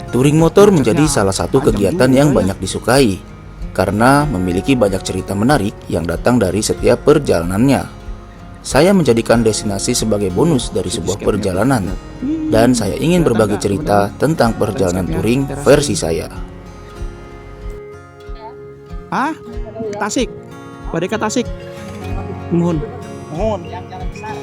Touring motor menjadi salah satu kegiatan yang banyak disukai karena memiliki banyak cerita menarik yang datang dari setiap perjalanannya. Saya menjadikan destinasi sebagai bonus dari sebuah perjalanan, dan saya ingin berbagi cerita tentang perjalanan touring versi saya. Ah, Tasik. Badeka Tasik. Mohon. Yang besar.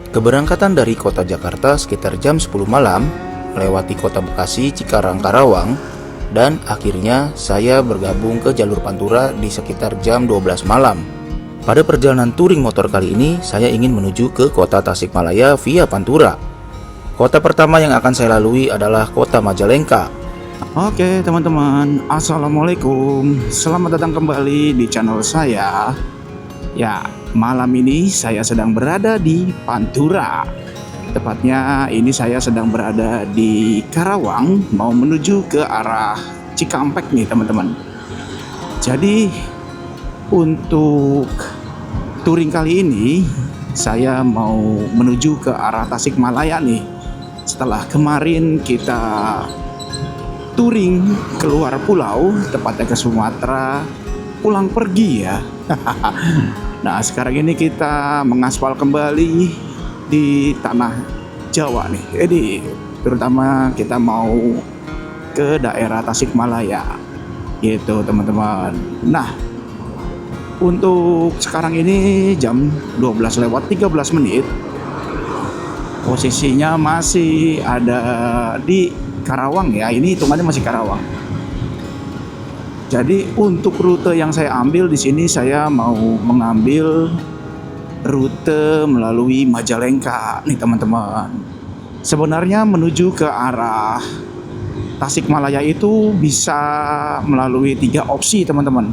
Keberangkatan dari kota Jakarta sekitar jam 10 malam, melewati kota Bekasi, Cikarang, Karawang, dan akhirnya saya bergabung ke jalur Pantura di sekitar jam 12 malam. Pada perjalanan touring motor kali ini, saya ingin menuju ke kota Tasikmalaya via Pantura. Kota pertama yang akan saya lalui adalah kota Majalengka. Oke teman-teman, assalamualaikum. Selamat datang kembali di channel saya. Ya, malam ini saya sedang berada di Pantura. Tepatnya ini saya sedang berada di Karawang, mau menuju ke arah Cikampek nih teman-teman. Jadi untuk touring kali ini saya mau menuju ke arah Tasikmalaya nih. Setelah kemarin kita touring keluar pulau, tepatnya ke Sumatera, pulang pergi ya. Nah sekarang ini kita mengaspal kembali di tanah Jawa nih. Jadi terutama kita mau ke daerah Tasikmalaya gitu teman-teman. Nah untuk sekarang ini jam 12:13. Posisinya masih ada di Karawang ya. Ini hitungannya masih Karawang. Jadi untuk rute yang saya ambil di sini, saya mau mengambil rute melalui Majalengka nih teman-teman. Sebenarnya menuju ke arah Tasikmalaya itu bisa melalui 3 opsi teman-teman.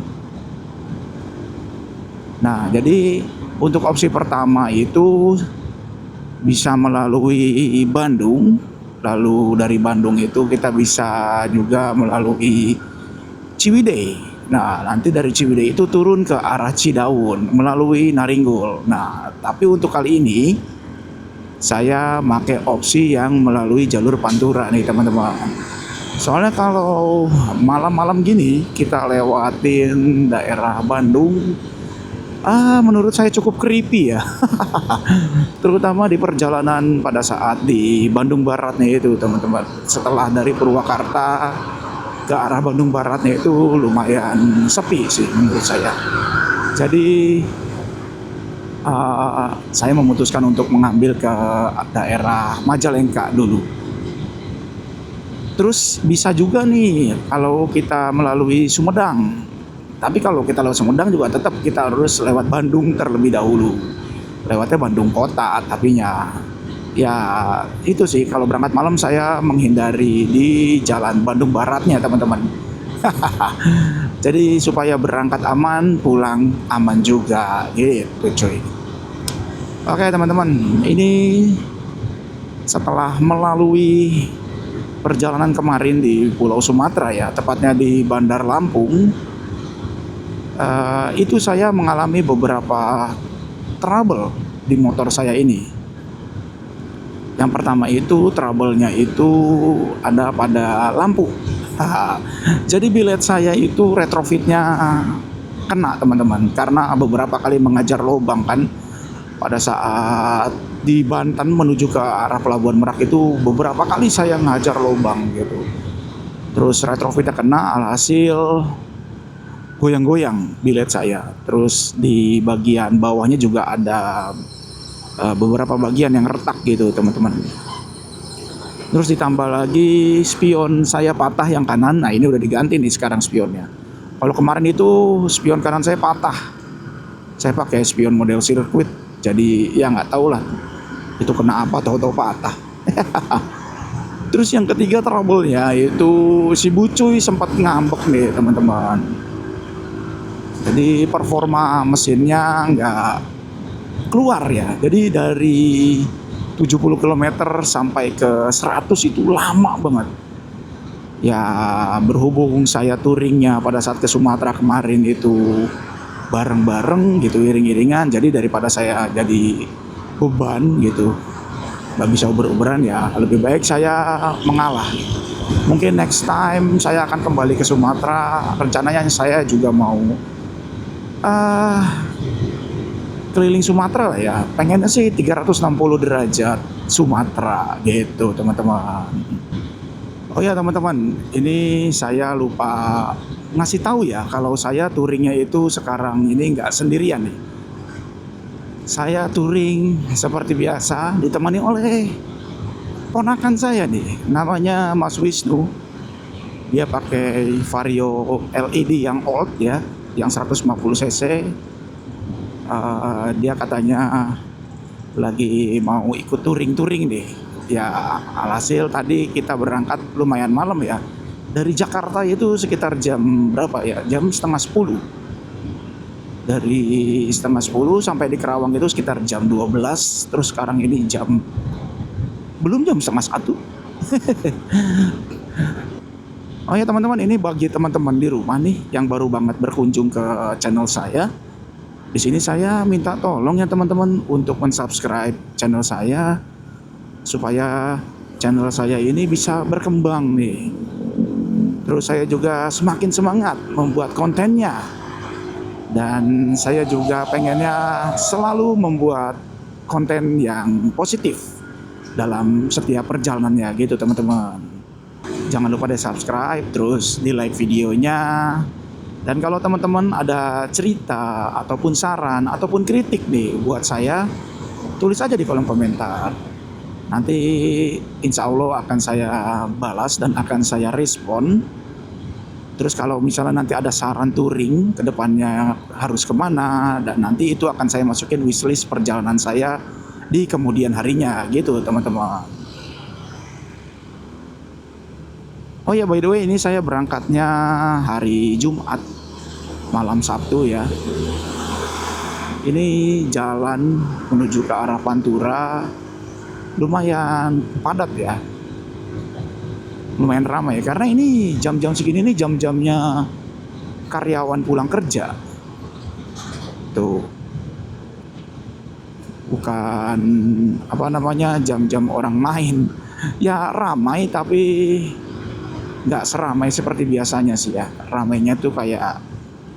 Nah jadi untuk opsi pertama itu bisa melalui Bandung. Lalu dari Bandung itu kita bisa juga melalui Ciwidey. Nah, nanti dari Ciwidey itu turun ke arah Cidaun melalui Naringgul. Nah, tapi untuk kali ini saya pakai opsi yang melalui jalur Pantura nih teman-teman. Soalnya kalau malam-malam gini kita lewatin daerah Bandung, menurut saya cukup creepy ya. Terutama di perjalanan pada saat di Bandung Barat nih itu teman-teman. Setelah dari Purwakarta ke arah Bandung Baratnya itu lumayan sepi sih menurut saya. Jadi saya memutuskan untuk mengambil ke daerah Majalengka dulu. Terus bisa juga nih kalau kita melalui Sumedang. Tapi kalau kita lewat Sumedang juga tetap kita harus lewat Bandung terlebih dahulu. Lewatnya Bandung kota tapinya. Ya itu sih, kalau berangkat malam saya menghindari di jalan Bandung Baratnya teman-teman. Jadi supaya berangkat aman, pulang aman juga gitu cuy. Oke teman-teman, ini setelah melalui perjalanan kemarin di Pulau Sumatera ya, tepatnya di Bandar Lampung, itu saya mengalami beberapa trouble di motor saya ini. Yang pertama itu trouble-nya itu ada pada lampu. Jadi bilet saya itu retrofitnya kena teman-teman, karena beberapa kali mengajar lubang kan. Pada saat di Banten menuju ke arah Pelabuhan Merak itu beberapa kali saya ngajar lubang gitu. Terus retrofitnya kena, alhasil goyang-goyang bilet saya. Terus di bagian bawahnya juga ada beberapa bagian yang retak gitu teman-teman. Terus ditambah lagi spion saya patah yang kanan. Nah ini udah diganti nih sekarang spionnya. Kalau kemarin itu spion kanan saya patah. Saya pakai spion model sirkuit. Jadi ya nggak tahu lah itu kena apa, tahu-tahu patah. Terus yang ketiga trouble-nya itu si Bucuy sempat ngambek nih teman-teman. Jadi performa mesinnya nggak keluar ya. Jadi dari 70 km sampai ke 100 itu lama banget. Ya berhubung saya touringnya pada saat ke Sumatera kemarin itu bareng-bareng gitu, iring-iringan, jadi daripada saya jadi beban gitu, nggak bisa uber-uberan, ya lebih baik saya mengalah. Mungkin next time saya akan kembali ke Sumatera. Rencananya saya juga mau keliling Sumatera lah ya. Pengennya sih 360 derajat Sumatera gitu teman-teman. Oh ya teman-teman, ini saya lupa ngasih tahu ya kalau saya touringnya itu sekarang ini nggak sendirian nih. Saya touring seperti biasa ditemani oleh ponakan saya nih, namanya Mas Wisnu. Dia pakai Vario LED yang old ya, yang 150 cc. Dia katanya lagi mau ikut touring deh. Ya alhasil tadi kita berangkat lumayan malam ya. Dari Jakarta itu sekitar jam berapa ya? Jam setengah 10. Dari setengah 10 sampai di Kerawang itu sekitar jam 12. Terus sekarang ini belum jam setengah 1. Oh ya teman-teman, ini bagi teman-teman di rumah nih yang baru banget berkunjung ke channel saya. Di sini saya minta tolong ya teman-teman untuk mensubscribe channel saya supaya channel saya ini bisa berkembang nih. Terus saya juga semakin semangat membuat kontennya. Dan saya juga pengennya selalu membuat konten yang positif dalam setiap perjalanannya gitu teman-teman. Jangan lupa di subscribe, terus di like videonya. Dan kalau teman-teman ada cerita ataupun saran ataupun kritik nih buat saya, tulis aja di kolom komentar. Nanti insya Allah akan saya balas dan akan saya respon. Terus kalau misalnya nanti ada saran touring ke depannya harus kemana, dan nanti itu akan saya masukin wishlist perjalanan saya di kemudian harinya gitu teman-teman. Oh ya, by the way, ini saya berangkatnya hari Jumat malam Sabtu ya. Ini jalan menuju ke arah Pantura lumayan padat ya, lumayan ramai karena ini jam-jam segini nih jam-jamnya karyawan pulang kerja tuh, bukan apa namanya jam-jam orang main. Ya ramai tapi nggak seramai seperti biasanya sih ya. Ramainya tuh kayak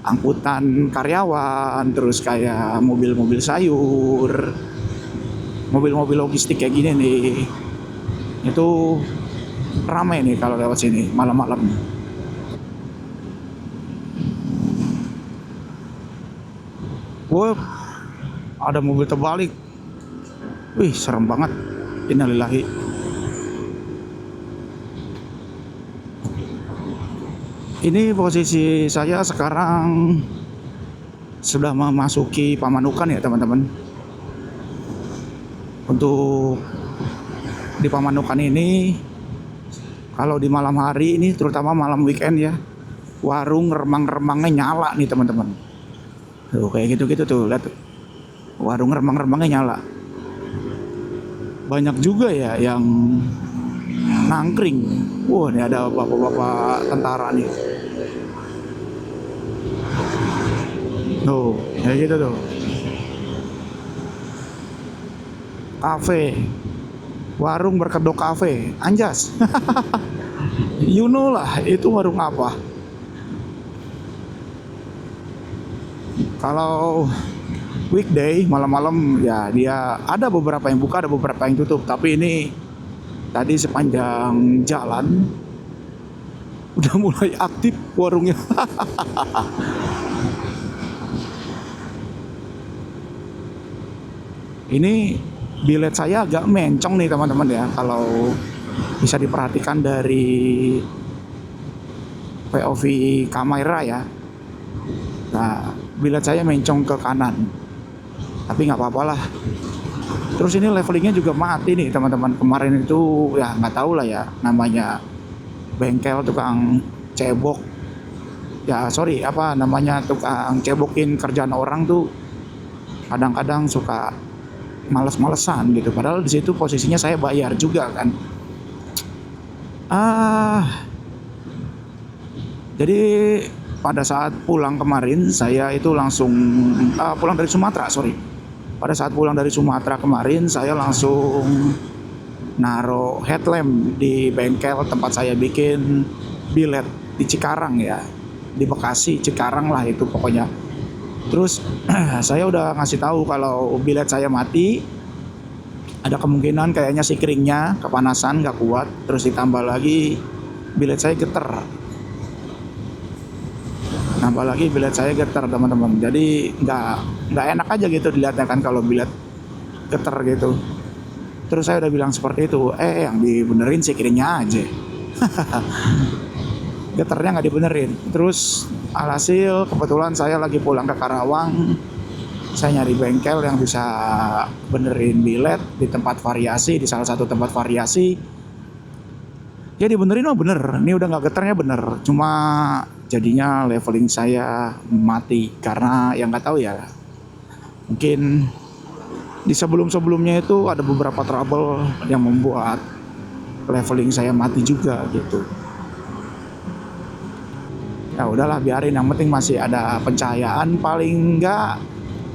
angkutan karyawan, terus kayak mobil-mobil sayur, mobil-mobil logistik kayak gini nih. Itu ramai nih kalau lewat sini malam-malam. Wah, ada mobil terbalik. Wih, serem banget. Innalillahi. Ini posisi saya sekarang sudah memasuki Pamanukan ya teman-teman. Untuk di Pamanukan ini, kalau di malam hari ini terutama malam weekend ya, warung remang-remangnya nyala nih teman-teman. Tuh kayak gitu-gitu tuh, lihat tuh. Warung remang-remangnya nyala. Banyak juga ya yang nangkring. Wah, ini ada bapak-bapak tentara nih. Tuh, kayak gitu tuh. Kafe, warung berkedok kafe, anjas. You know lah, itu warung apa. Kalau weekday malam-malam ya dia ada beberapa yang buka, ada beberapa yang tutup. Tapi ini tadi sepanjang jalan udah mulai aktif warungnya. Ini bilet saya agak mencong nih teman-teman ya, kalau bisa diperhatikan dari POV kamera ya. Nah, bilet saya mencong ke kanan, tapi nggak apa-apa lah. Terus ini levelingnya juga mati nih teman-teman. Kemarin itu ya nggak tahu lah ya, namanya bengkel tukang cebok. Ya sorry, apa namanya, tukang cebokin kerjaan orang tuh kadang-kadang suka males-malesan gitu. Padahal di situ posisinya saya bayar juga kan. Jadi pada saat pulang kemarin saya itu langsung pulang dari Sumatera, sorry. Pada saat pulang dari Sumatera kemarin saya langsung naruh headlamp di bengkel tempat saya bikin bilet di Cikarang ya, di Bekasi, Cikarang lah itu pokoknya. Terus saya udah ngasih tahu kalau bilet saya mati, ada kemungkinan kayaknya si keringnya kepanasan nggak kuat, terus ditambah lagi bilet saya getar, teman-teman. Jadi nggak enak aja gitu dilihatnya kan kalau bilet getar gitu. Terus saya udah bilang seperti itu, yang dibenerin si keringnya aja. Getarnya nggak dibenerin. Terus alhasil kebetulan saya lagi pulang ke Karawang, saya nyari bengkel yang bisa benerin bilet di tempat variasi, di salah satu tempat variasi. Ya dibenerin mah bener, ini udah nggak getarnya bener, cuma jadinya leveling saya mati karena yang nggak tahu ya, mungkin di sebelumnya itu ada beberapa trouble yang membuat leveling saya mati juga gitu. Ya udahlah biarin, yang penting masih ada pencahayaan, paling enggak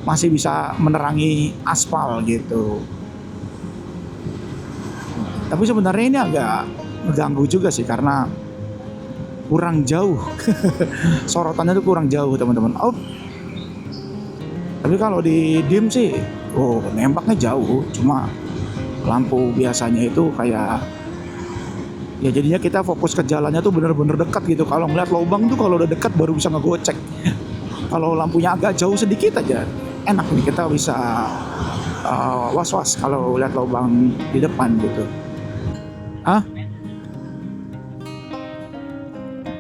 masih bisa menerangi aspal gitu. Tapi sebenarnya ini agak mengganggu juga sih karena kurang jauh. Sorotannya tuh kurang jauh teman-teman. Tapi kalau di dim sih nembaknya jauh, cuma lampu biasanya itu kayak ya jadinya kita fokus ke jalannya tuh bener-bener dekat gitu. Kalau ngeliat lubang tuh kalau udah dekat baru bisa ngegocek. Kalau lampunya agak jauh sedikit aja enak nih, kita bisa was-was kalau lihat lubang di depan gitu.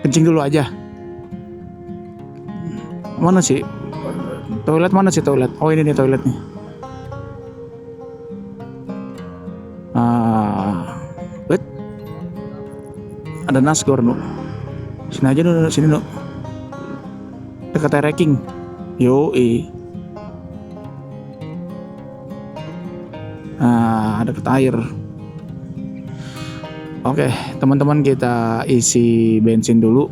Kencing dulu aja. Mana sih toilet, oh ini nih toilet nih. Ada Nasgor nu. Sini aja nu, sini nu. Dekat ranking. Ada deket air. Oke, teman-teman, kita isi bensin dulu.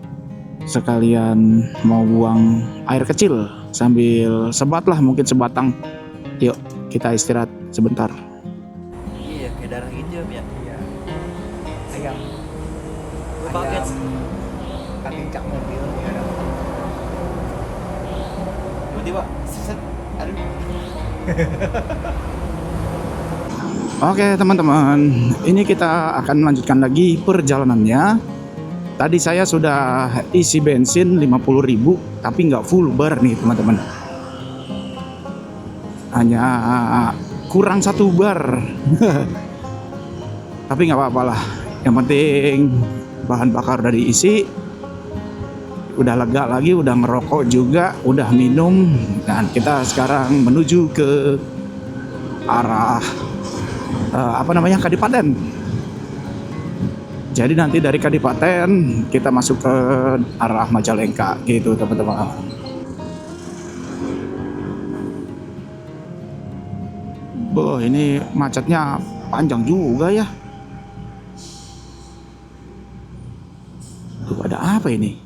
Sekalian mau buang air kecil sambil sebat lah, mungkin sebatang. Yuk, kita istirahat sebentar. Iya, kayak darah hijau ya. Iya. Ayam Paket kaki cak mobil ya ada. tiba-tiba set. Aduh. Oke teman-teman, ini kita akan melanjutkan lagi perjalanannya. Tadi saya sudah isi bensin 50.000, tapi nggak full bar nih teman-teman. Hanya kurang 1 bar. Tapi nggak apa-apa lah. Yang penting bahan bakar udah diisi, udah lega lagi, udah ngerokok juga, udah minum. Dan kita sekarang menuju ke arah Kadipaten. Jadi nanti dari Kadipaten kita masuk ke arah Majalengka gitu teman-teman. Ini macetnya panjang juga ya. Tuh ada apa ini?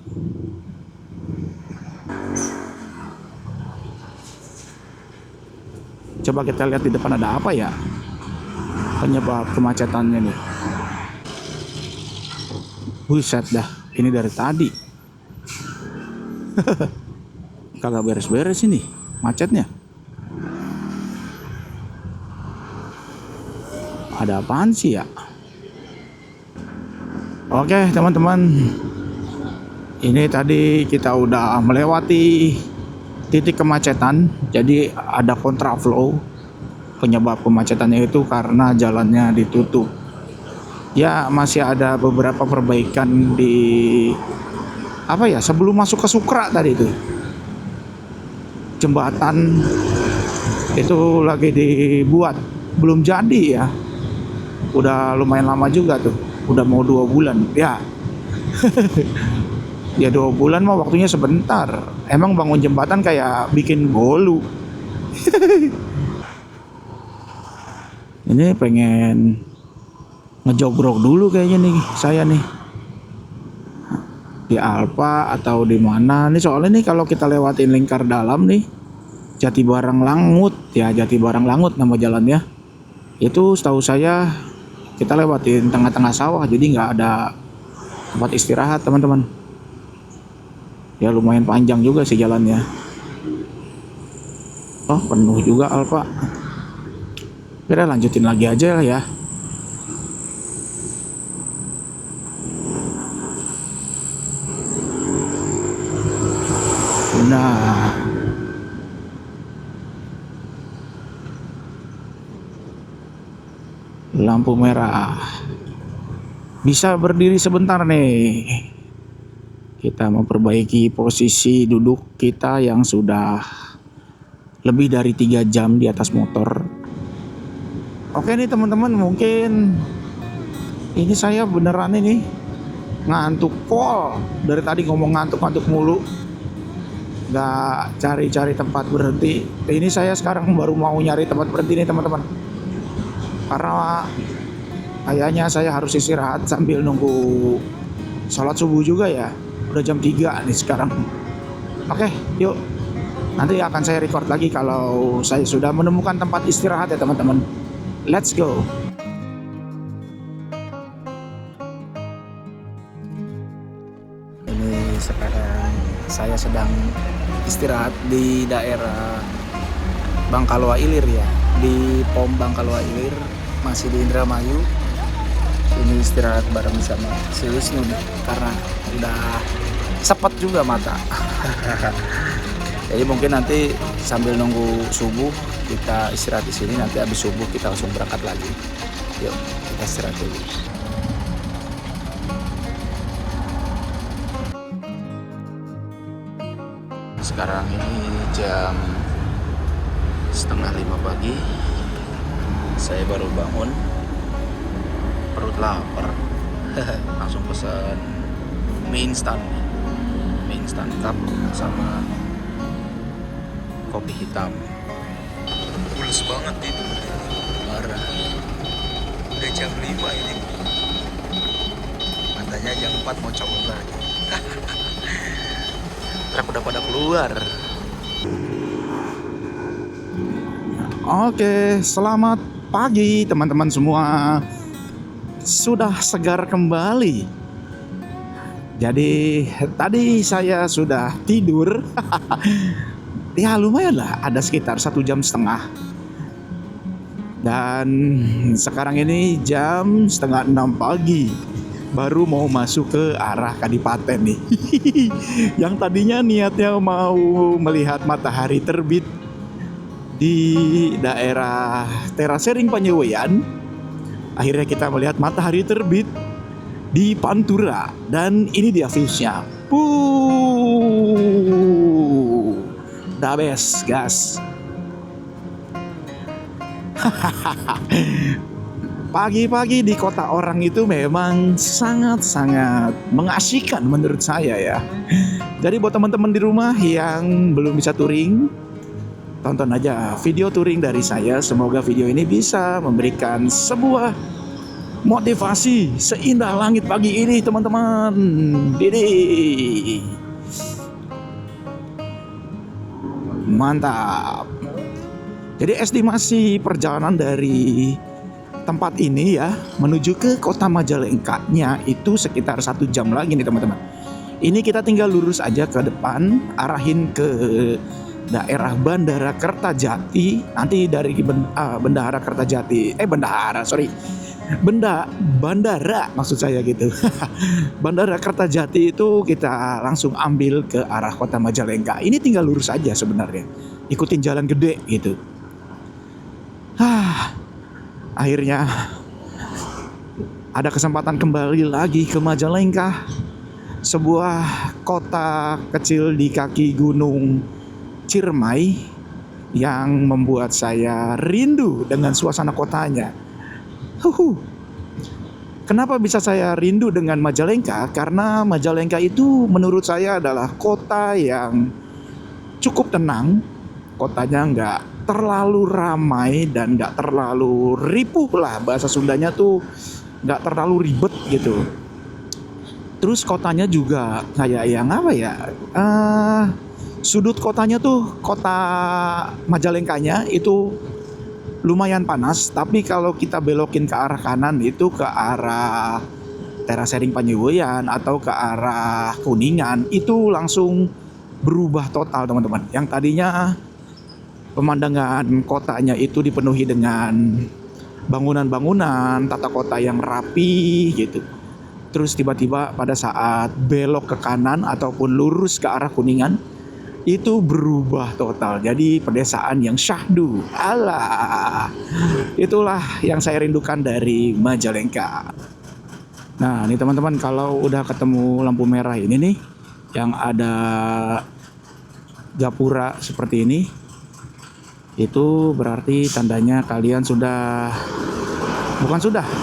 Coba kita lihat di depan ada apa ya? Penyebab kemacetannya nih. Buset dah, ini dari tadi. Kagak beres-beres ini macetnya. Ada apaan sih ya? Oke teman-teman, ini tadi kita udah melewati titik kemacetan. Jadi ada kontraflow. Penyebab kemacetannya itu karena jalannya ditutup. Ya masih ada beberapa perbaikan di sebelum masuk ke Sukra tadi itu. Jembatan itu lagi dibuat, belum jadi ya. Udah lumayan lama juga tuh. Udah mau 2 bulan ya. Ya 2 bulan mah waktunya sebentar. Emang bangun jembatan kayak bikin bolu. Ini pengen ngejogrok dulu kayaknya nih saya nih. Di Alfa atau di mana nih, soalnya nih kalau kita lewatin lingkar dalam nih Jati Barang Langut ya, Jati Barang Langut nama jalannya. Itu setahu saya kita lewatin tengah-tengah sawah, jadi nggak ada tempat istirahat teman-teman. Ya lumayan panjang juga sih jalannya. Oh penuh juga Alfa. Kita lanjutin lagi aja lah ya. Nah, lampu merah. Bisa berdiri sebentar nih. Kita memperbaiki posisi duduk kita yang sudah lebih dari 3 jam di atas motor. Oke nih teman-teman, mungkin ini saya beneran ini ngantuk pol. Dari tadi ngomong ngantuk-ngantuk mulu. Nggak cari-cari tempat berhenti. Ini saya sekarang baru mau nyari tempat berhenti nih teman-teman, karena kayaknya saya harus istirahat sambil nunggu sholat subuh juga ya. Udah jam 3 nih sekarang. Oke yuk, nanti akan saya record lagi kalau saya sudah menemukan tempat istirahat ya teman-teman. Let's go. Ini sekarang saya sedang istirahat di daerah Bangkalua Ilir ya, di POM Bangkalua Ilir, masih di Indramayu. Ini istirahat bareng sama si Wisnu nih, karena udah sepet juga mata. Jadi mungkin nanti sambil nunggu subuh kita istirahat di sini, nanti habis subuh kita langsung berangkat lagi. Yuk kita istirahat dulu. Sekarang ini jam 4:30 pagi. Saya baru bangun, perut lapar. Langsung pesan mie instan cup sama kopi hitam. Pules banget itu, parah. Udah jam 5 ini, katanya jam 4 mau cabut lagi. Truk udah pada keluar. Oke, selamat pagi teman-teman semua. Sudah segar kembali. Jadi tadi saya sudah tidur. Ya lumayan lah, ada sekitar 1,5 jam. Dan sekarang ini jam 5:30 pagi. Baru mau masuk ke arah Kadipaten nih. Yang tadinya niatnya mau melihat matahari terbit di daerah Terasering Panyewean, akhirnya kita melihat matahari terbit di Pantura. Dan ini dia viewsnya. The best gas. Pagi-pagi di kota orang itu memang sangat-sangat mengasyikan menurut saya ya. Jadi buat teman-teman di rumah yang belum bisa touring, tonton aja video touring dari saya. Semoga video ini bisa memberikan sebuah motivasi seindah langit pagi ini teman-teman. Didi. Mantap. Jadi estimasi perjalanan dari tempat ini ya menuju ke kota Majalengka-nya itu sekitar 1 jam lagi nih teman-teman. Ini kita tinggal lurus aja ke depan, arahin ke daerah Bandara Kertajati. Nanti dari Bandara Kertajati, Bandara maksud saya gitu. Bandara Kertajati itu kita langsung ambil ke arah kota Majalengka. Ini tinggal lurus aja sebenarnya, ikutin jalan gede gitu. Akhirnya ada kesempatan kembali lagi ke Majalengka, sebuah kota kecil di kaki gunung Ciremai yang membuat saya rindu dengan suasana kotanya. Kenapa bisa saya rindu dengan Majalengka? Karena Majalengka itu menurut saya adalah kota yang cukup tenang. Kotanya nggak terlalu ramai dan nggak terlalu ripuh lah, bahasa Sundanya tuh nggak terlalu ribet gitu. Terus kotanya juga kayak yang apa ya, sudut kotanya tuh, kota Majalengkanya itu lumayan panas, tapi kalau kita belokin ke arah kanan itu ke arah Terasering Panyewoyan atau ke arah Kuningan itu langsung berubah total teman-teman. Yang tadinya pemandangan kotanya itu dipenuhi dengan bangunan-bangunan, tata kota yang rapi gitu. Terus tiba-tiba pada saat belok ke kanan ataupun lurus ke arah Kuningan itu berubah total. Jadi pedesaan yang syahdu. Alah. Itulah yang saya rindukan dari Majalengka. Nah, ini teman-teman, kalau udah ketemu lampu merah ini nih, yang ada gapura seperti ini, itu berarti tandanya kalian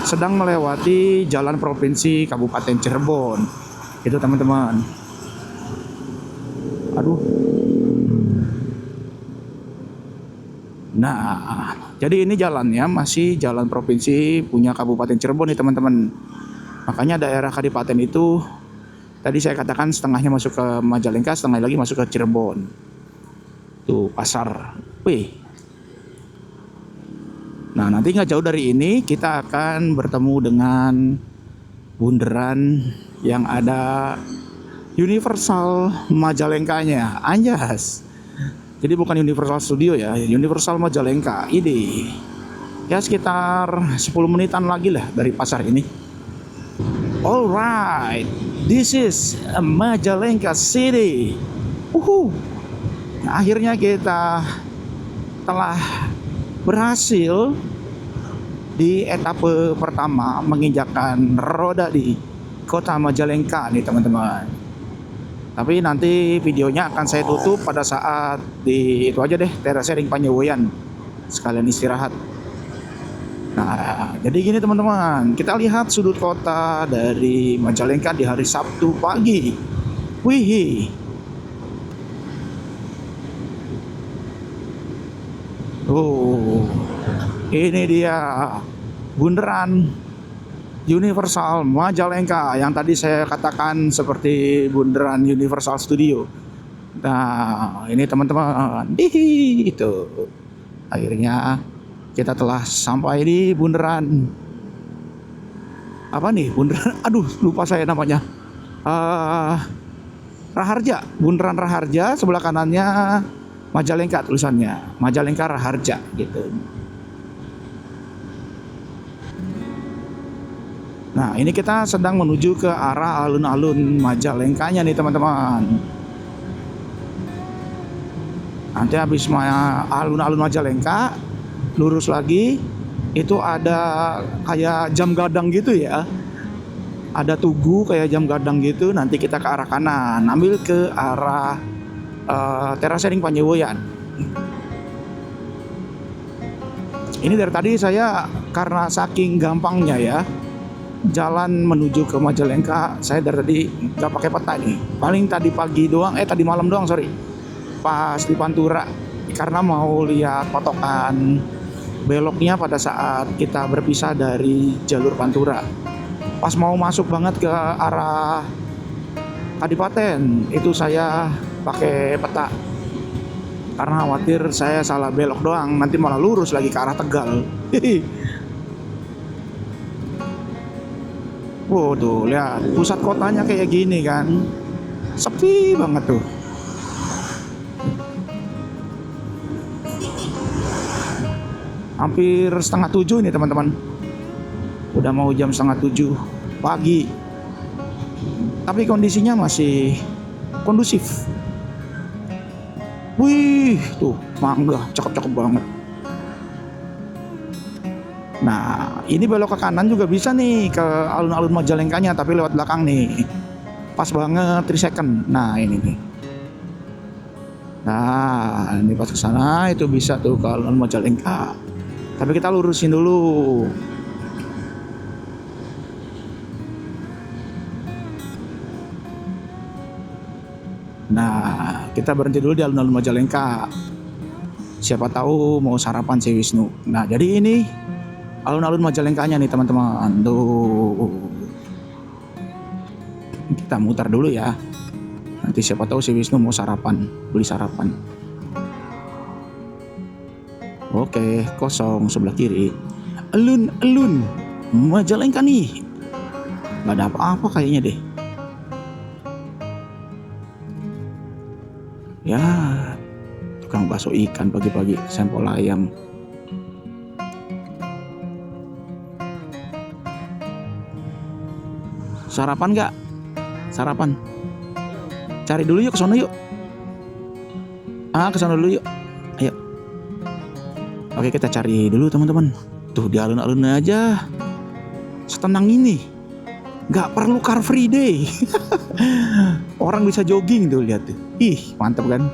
sedang melewati jalan provinsi Kabupaten Cirebon. Itu teman-teman. Aduh. Nah, jadi ini jalannya masih jalan provinsi punya Kabupaten Cirebon nih teman-teman. Makanya daerah Kadipaten itu tadi saya katakan setengahnya masuk ke Majalengka, setengah lagi masuk ke Cirebon. Tuh pasar. Wih. Nah, nanti nggak jauh dari ini kita akan bertemu dengan bundaran yang ada Universal Majalengkanya. Anjas. Jadi bukan Universal Studio ya, Universal Majalengka. Ini ya sekitar 10 menitan lagi lah dari pasar ini. Alright, this is Majalengka City. Nah, akhirnya kita telah berhasil di etape pertama menginjakkan roda di kota Majalengka nih teman-teman. Tapi nanti videonya akan saya tutup pada saat di itu aja deh, Terasering Panyewoyan. Sekalian istirahat. Nah, jadi gini teman-teman, kita lihat sudut kota dari Majalengka di hari Sabtu pagi. Wih. Oh, ini dia bundaran Universal Majalengka yang tadi saya katakan seperti bundaran Universal Studio. Nah, ini teman-teman, itu akhirnya kita telah sampai di bundaran apa nih? Bundaran, aduh lupa saya namanya. Raharja, bundaran Raharja, sebelah kanannya Majalengka tulisannya, Majalengka Raharja gitu. Nah, ini kita sedang menuju ke arah alun-alun Majalengkanya nih teman-teman. Nanti habis alun-alun Majalengka, lurus lagi itu ada kayak jam gadang gitu ya. Ada tugu kayak jam gadang gitu. Nanti kita ke arah kanan, ambil ke arah Terasering Panyewoyan. Ini dari tadi saya karena saking gampangnya ya jalan menuju ke Majalengka, saya dari tadi nggak pakai peta nih. Paling tadi pagi doang, tadi malam doang sorry. Pas di Pantura karena mau lihat patokan beloknya pada saat kita berpisah dari jalur Pantura. Pas mau masuk banget ke arah Kadipaten, itu saya pakai peta karena khawatir saya salah belok doang, nanti malah lurus lagi ke arah Tegal. Wow, tuh lihat pusat kotanya kayak gini kan, sepi banget tuh. Hampir 6:30 ini teman-teman. Udah mau jam 6:30 pagi. Tapi kondisinya masih kondusif. Wih, tuh mangga cakep-cakep banget. Nah, ini belok ke kanan juga bisa nih ke alun-alun Majalengkanya, tapi lewat belakang nih. Pas banget 3 second. Nah, ini nih. Nah, ini pas ke sana itu bisa tuh ke alun-alun Majalengka. Tapi kita lurusin dulu. Nah, kita berhenti dulu di alun-alun Majalengka. Siapa tahu mau sarapan si Wisnu. Nah, jadi ini alun-alun Majalengkanya nih teman-teman. Tuh. Kita mutar dulu ya. Nanti siapa tahu si Wisnu mau sarapan, beli sarapan. Oke, kosong sebelah kiri. Alun-alun Majalengka nih. Gak ada apa-apa kayaknya deh. Ya, tukang bakso ikan pagi-pagi, sampel ayam. Sarapan nggak? Sarapan. Cari dulu yuk, ke sono yuk. Ke sono dulu yuk. Ayo. Oke, kita cari dulu teman-teman. Tuh di alun-alun aja. Setenang ini. Nggak perlu car free day. Orang bisa jogging tuh, lihat tuh. Ih, mantep kan?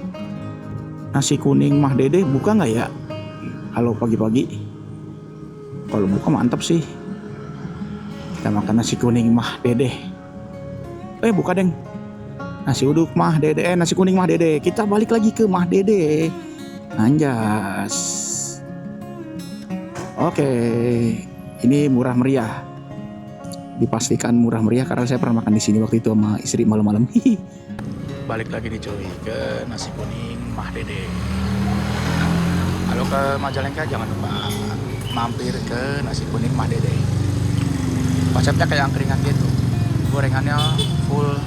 Nasi kuning Mah Dede buka nggak ya? Halo pagi-pagi. Kalau buka mantep sih. Kita makan nasi kuning Mah Dede. Buka deng. Nasi uduk Mah Dede, nasi kuning Mah Dede. Kita balik lagi ke Mah Dede. Anjas. Oke, ini murah meriah. Dipastikan murah meriah karena saya pernah makan di sini waktu itu sama istri malam-malam. Balik lagi nih cuy ke nasi kuning Mah Dede. Kalau ke Majalengka jangan lupa mampir ke nasi kuning Mah Dede. Konsepnya kayak angkringan gitu. Gorengannya full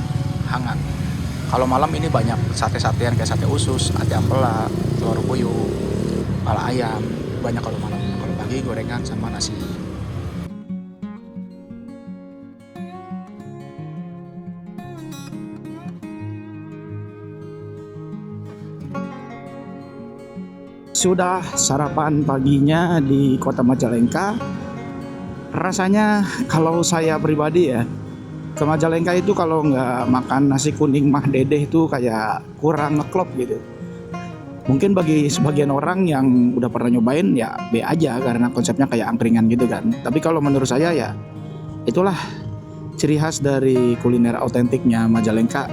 hangat. Kalau malam ini banyak sate-satean kayak sate usus, ati ampela, telur puyuh, kepala ayam. Banyak kalau malam. Kalau pagi gorengan sama nasi. Sudah sarapan paginya di Kota Majalengka. Rasanya kalau saya pribadi ya, ke Majalengka itu kalau nggak makan nasi kuning Mah Dede itu kayak kurang ngeklop gitu. Mungkin bagi sebagian orang yang udah pernah nyobain ya B aja karena konsepnya kayak angkringan gitu kan. Tapi kalau menurut saya ya itulah ciri khas dari kuliner autentiknya Majalengka.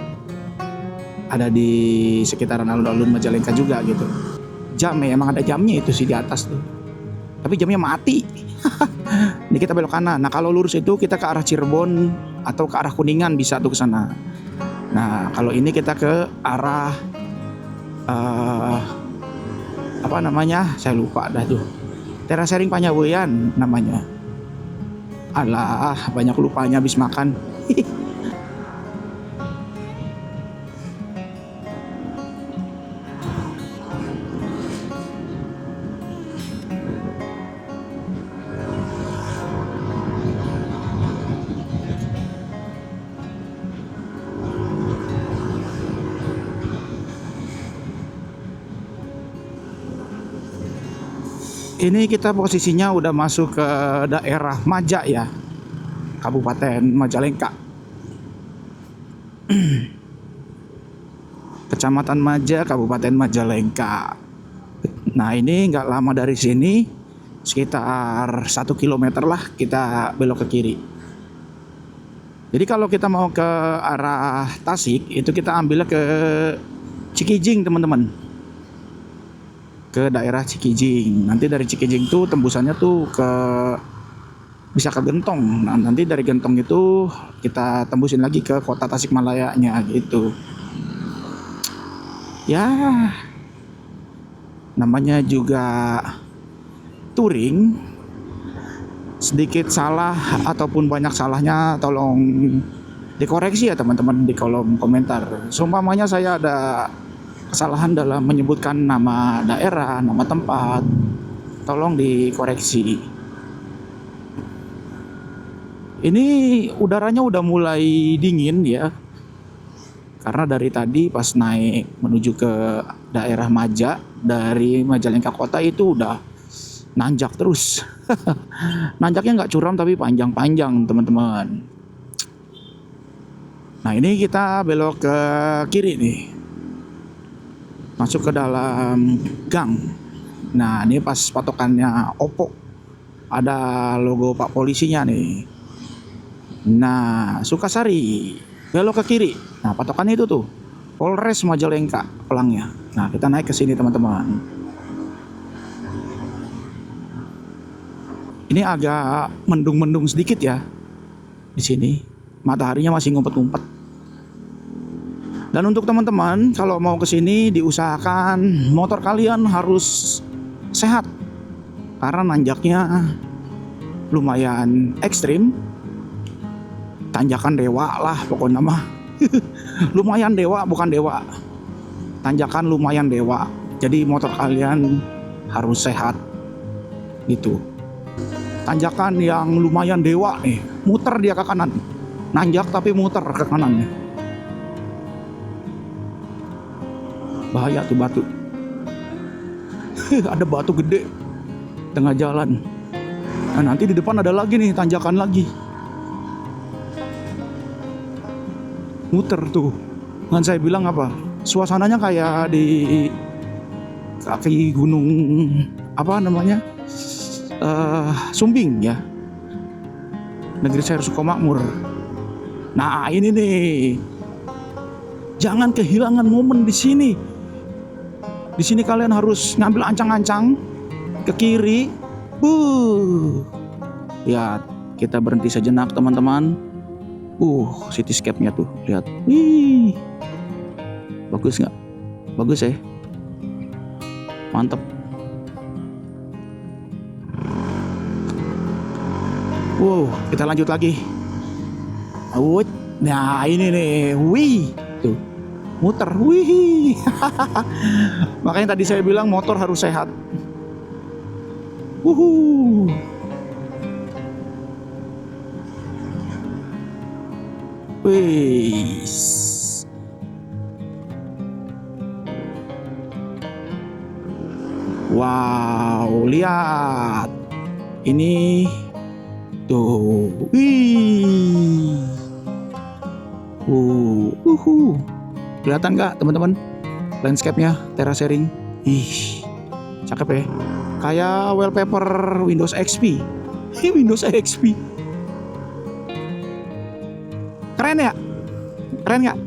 Ada di sekitaran alun-alun Majalengka juga gitu. Jam ya, emang ada jamnya itu sih di atas tuh. Tapi jamnya mati. Ini kita belok kanan. Nah kalau lurus itu kita ke arah Cirebon atau ke arah Kuningan bisa tuh ke sana. Nah kalau ini kita ke arah apa namanya? Saya lupa dah tuh. Terasering Panyabuyan namanya. Alah banyak lupanya habis makan. Ini kita posisinya udah masuk ke daerah Maja ya, Kabupaten Majalengka. Kecamatan Maja, Kabupaten Majalengka. Nah ini nggak lama dari sini, sekitar 1 kilometer lah kita belok ke kiri. Jadi kalau kita mau ke arah Tasik, itu kita ambilnya ke Cikijing teman-teman. Ke daerah Cikijing. Nanti dari Cikijing tuh tembusannya tuh ke bisa ke Gentong. Nah, nanti dari Gentong itu kita tembusin lagi ke kota Tasikmalayanya gitu. Ya. Namanya juga touring. Sedikit salah ataupun banyak salahnya tolong dikoreksi ya teman-teman di kolom komentar. Seumpamanya saya ada kesalahan dalam menyebutkan nama daerah, nama tempat, tolong dikoreksi. Ini udaranya udah mulai dingin ya, karena dari tadi pas naik menuju ke daerah Maja dari Majalengka kota itu udah nanjak terus. Nanjaknya nggak curam tapi panjang-panjang teman-teman. Nah ini kita belok ke kiri nih, masuk ke dalam gang. Nah ini pas patokannya Oppo, ada logo Pak Polisinya nih. Nah Sukasari, belok ke kiri. Nah patokannya itu tuh Polres Majalengka pelangnya. Nah kita naik ke sini teman-teman. Ini agak mendung-mendung sedikit ya di sini. Mataharinya masih ngumpet-ngumpet. Dan untuk teman-teman kalau mau ke sini diusahakan motor kalian harus sehat karena nanjaknya lumayan ekstrim. Tanjakan dewa lah pokoknya mah. Lumayan dewa, bukan dewa. Tanjakan lumayan dewa. Jadi motor kalian harus sehat gitu. Tanjakan yang lumayan dewa nih, muter dia ke kanan. Nanjak tapi muter ke kanan nih. Bahaya tuh batu. Ada batu gede tengah jalan. Nah, nanti di depan ada lagi nih tanjakan lagi. Muter tuh. Kan saya bilang apa? Suasananya kayak di kaki gunung apa namanya? Sumbing ya. Negeri Sayur Sukomakmur. Nah, ini nih. Jangan kehilangan momen di sini. Di sini kalian harus ngambil ancang-ancang ke kiri. Lihat, kita berhenti sejenak teman-teman. Cityscape-nya tuh, lihat. Wih. Bagus nggak? Bagus ya. Mantap. Wow, kita lanjut lagi. Nah, ini nih. Wih. Tuh. Muter. Wih. Makanya tadi saya bilang motor harus sehat. Wih. Wow, lihat. Ini tuh. Wih. Kelihatan nggak teman-teman? Landscape-nya, terasering. Ih, cakep ya. Kayak wallpaper Windows XP. Windows XP. Keren ya? Keren nggak?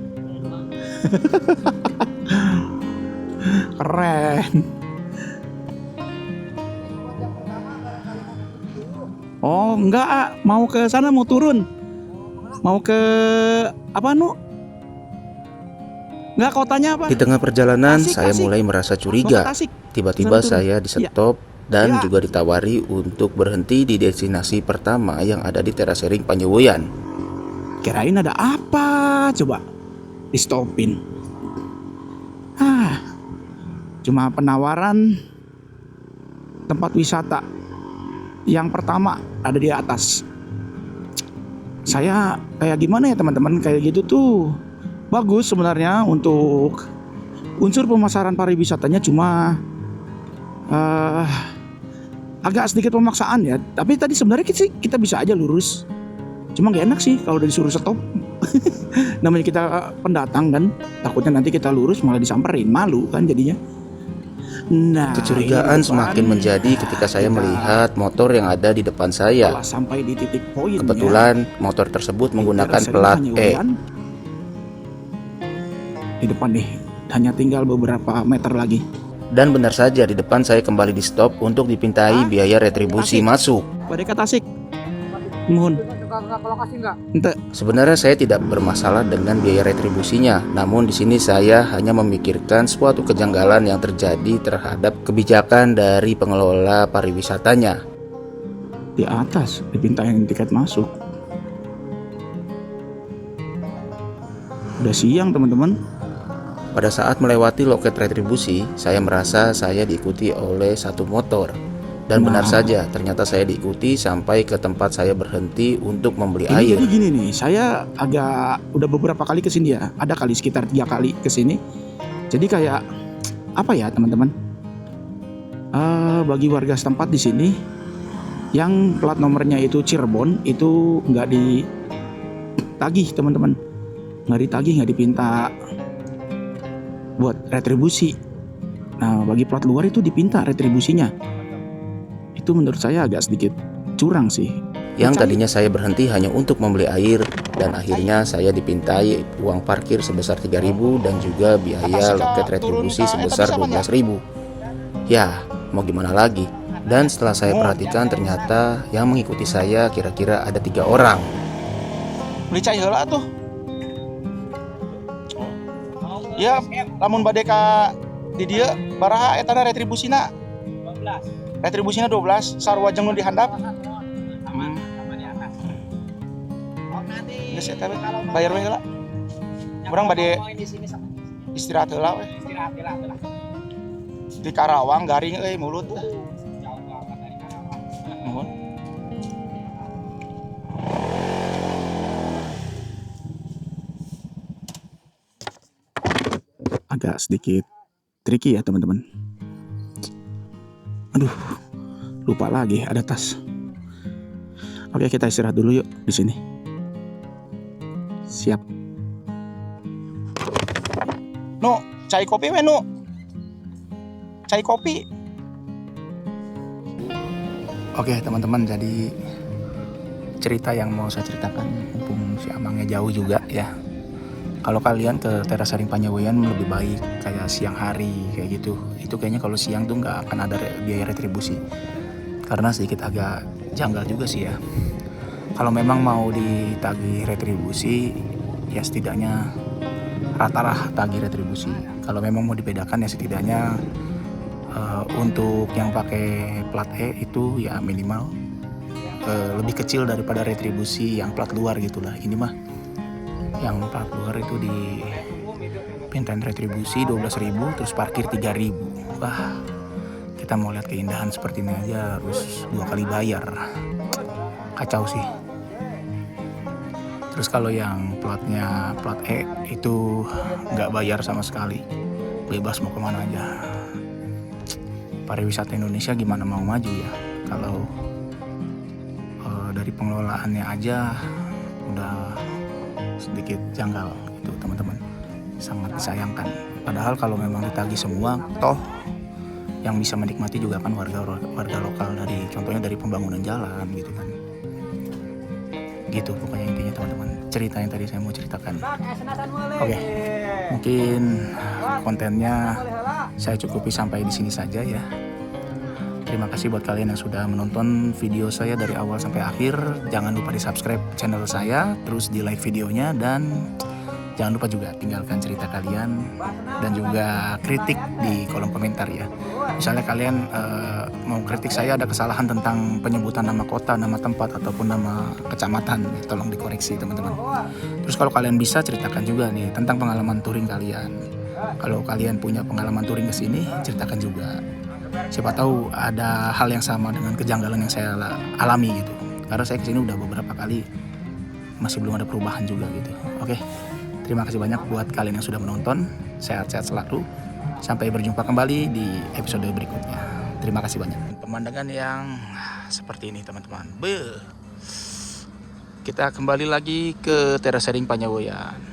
Keren. Oh enggak, mau ke sana, mau turun. Mau ke apa Enggak, kotanya apa? Di tengah perjalanan Tasik, saya Tasik. mulai merasa Mau curiga. ke Tasik. Tiba-tiba Sana turun. saya di stop dan Ya. juga ditawari untuk berhenti di destinasi pertama yang ada di terasering Panjewuyan. Kirain ada apa? Coba di stopin. Cuma penawaran tempat wisata yang pertama ada di atas. Saya kayak gimana ya teman-teman, kayak gitu tuh bagus sebenarnya untuk unsur pemasaran pariwisatanya, cuma agak sedikit pemaksaan ya. Tapi tadi sebenarnya kita bisa aja lurus. Cuma gak enak sih kalau udah disuruh stop. Namanya kita pendatang kan, takutnya nanti kita lurus malah disamperin, malu kan jadinya. Nah, Kecurigaan ini depan. semakin menjadi ketika saya Kita melihat motor yang ada di depan saya. telah sampai di titik poin. Kebetulan motor tersebut menggunakan plat E. Di depan nih, hanya tinggal beberapa meter lagi. Dan benar saja di depan saya kembali di stop untuk dipintai biaya retribusi Tasik. masuk. Badeka Tasik. Mohon. Ente. Sebenarnya saya tidak bermasalah dengan biaya retribusinya, namun di sini saya hanya memikirkan suatu kejanggalan yang terjadi terhadap kebijakan dari pengelola pariwisatanya. Di atas dipintain tiket masuk. Udah siang teman-teman. Pada saat melewati loket retribusi, saya merasa saya diikuti oleh satu motor. Dan benar Nah. saja, ternyata saya diikuti sampai ke tempat saya berhenti untuk membeli Ini air. jadi gini nih, saya udah beberapa kali kesini ya, ada kali sekitar 3 kali kesini. Jadi kayak apa ya teman-teman? Bagi warga setempat di sini yang plat nomornya itu Cirebon itu nggak ditagih teman-teman, nggak ditagih, nggak dipinta buat retribusi. Nah bagi plat luar itu dipinta retribusinya. Itu menurut saya agak sedikit curang sih. Yang tadinya saya berhenti hanya untuk membeli air, dan akhirnya saya dipintai uang parkir sebesar 3.000 dan juga biaya loket retribusi sebesar 12.000. Ya, mau gimana lagi? Dan setelah saya perhatikan ternyata yang mengikuti saya kira-kira ada 3 orang. Beli cai heula tuh. Ya, lamun bade ka di dieu baraha etana retribusina? 12. Retribusina 12, sarua jeung nu dihandap. Geus eta bayar we heula. Urang bade istirahat heula we. Di Karawang garing euy mulut. Nuhun. Agak sedikit tricky ya teman-teman. Aduh, lupa lagi ada tas. Oke, kita istirahat dulu yuk di sini. Siap. Nu, cai kopi we nu. Cai kopi. Oke teman-teman, jadi cerita yang mau saya ceritakan mumpung si Amangnya jauh juga ya. Kalau kalian ke Teras Saring Panyaweyan lebih baik kayak siang hari kayak gitu. Itu kayaknya kalau siang tuh nggak akan ada biaya retribusi. Karena sedikit agak janggal juga sih ya. Kalau memang mau ditagih retribusi, ya setidaknya rata-rata tagih retribusi. Kalau memang mau dibedakan ya setidaknya untuk yang pakai plat E itu ya minimal lebih kecil daripada retribusi yang plat luar gitulah. Ini mah yang plat luar itu di pintain retribusi 12.000 terus parkir 3.000. Wah, kita mau lihat keindahan seperti ini aja harus 2 kali bayar. Kacau sih. Terus kalau yang platnya plat E itu nggak bayar sama sekali, bebas mau kemana aja. Pariwisata Indonesia gimana mau maju ya kalau dari pengelolaannya aja udah sedikit janggal gitu teman-teman, sangat disayangkan. Padahal kalau memang ditagih semua, toh yang bisa menikmati juga kan warga lokal, dari contohnya dari pembangunan jalan gitu kan. Gitu pokoknya intinya teman-teman, cerita yang tadi saya mau ceritakan. Oke, mungkin kontennya saya cukupi sampai di sini saja ya. Terima kasih buat kalian yang sudah menonton video saya dari awal sampai akhir. Jangan lupa di subscribe channel saya, terus di like videonya, dan jangan lupa juga tinggalkan cerita kalian dan juga kritik di kolom komentar ya. Misalnya kalian mau kritik saya ada kesalahan tentang penyebutan nama kota, nama tempat, ataupun nama kecamatan, tolong dikoreksi teman-teman. Terus kalau kalian bisa ceritakan juga nih tentang pengalaman touring kalian. Kalau kalian punya pengalaman touring ke sini, ceritakan juga. Siapa tahu ada hal yang sama dengan kejanggalan yang saya alami gitu. Karena saya kesini udah beberapa kali, masih belum ada perubahan juga gitu. Oke, terima kasih banyak buat kalian yang sudah menonton. Sehat-sehat selalu. Sampai berjumpa kembali di episode berikutnya. Terima kasih banyak. Pemandangan yang seperti ini teman-teman. Kita kembali lagi ke Teras Saring Panyaweyan.